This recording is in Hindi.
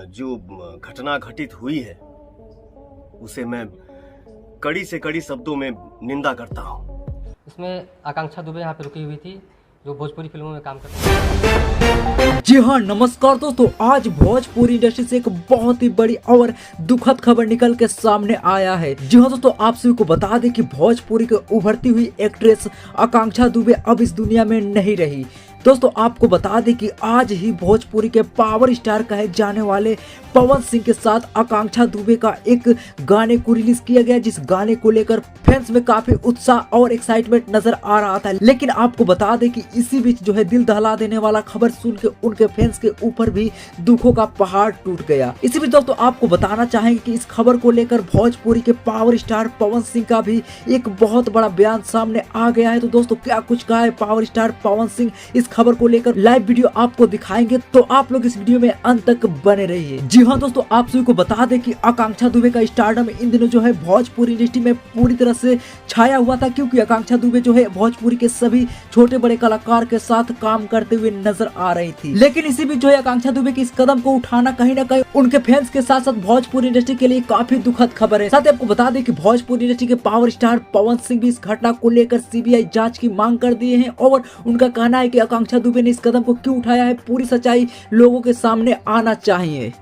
जो घटना घटित हुई है उसे मैं कड़ी से कड़ी शब्दों में निंदा करता हूँ। इसमें आकांक्षा दुबे यहाँ पे रुकी हुई थी, जो भोजपुरी फिल्मों में काम करती है। जी हाँ, नमस्कार दोस्तों। आज भोजपुरी इंडस्ट्री से एक बहुत ही बड़ी और दुखद खबर निकल के सामने आया है। जी हाँ दोस्तों, आप सभी को बता दें कि भोजपुरी की उभरती हुई एक्ट्रेस आकांक्षा दुबे अब इस दुनिया में नहीं रही। दोस्तों आपको बता दें कि आज ही भोजपुरी के पावर स्टार कहे जाने वाले पवन सिंह के साथ आकांक्षा दुबे का एक गाने को रिलीज किया गया, जिस गाने को लेकर फैंस में काफी उत्साह और एक्साइटमेंट नजर आ रहा था। लेकिन आपको बता दें कि इसी बीच जो है दिल दहला देने वाला खबर सुन के उनके फैंस के ऊपर भी दुखों का पहाड़ टूट गया। इसी बीच दोस्तों आपको बताना चाहेंगे कि इस खबर को लेकर भोजपुरी के पावर स्टार पवन सिंह का भी एक बहुत बड़ा बयान सामने आ गया है। तो दोस्तों क्या कुछ कहा है पावर स्टार पवन सिंह इस खबर को लेकर, लाइव वीडियो आपको दिखाएंगे, तो आप लोग इस वीडियो में अंत तक बने रहिए। जी हाँ दोस्तों, आप सभी को बता दें कि आकांक्षा दुबे का स्टारडम इन दिनों जो है भोजपुरी इंडस्ट्री में पूरी तरह से छाया हुआ था, क्योंकि आकांक्षा दुबे जो है भोजपुरी के सभी छोटे बड़े कलाकार के साथ काम करते हुए नजर आ रही थी। लेकिन इसी बीच जो है आकांक्षा दुबे के इस कदम को उठाना कहीं ना कहीं उनके फैंस के साथ साथ भोजपुरी इंडस्ट्री के लिए काफी दुखद खबर है। साथ ही आपको बता दें कि भोजपुरी इंडस्ट्री के पावर स्टार पवन सिंह भी इस घटना को लेकर सीबीआई जांच की मांग कर दिए हैं और उनका कहना है कि आकांक्षा दुबे ने इस कदम को क्यों उठाया है, पूरी सच्चाई लोगों के सामने आना चाहिए।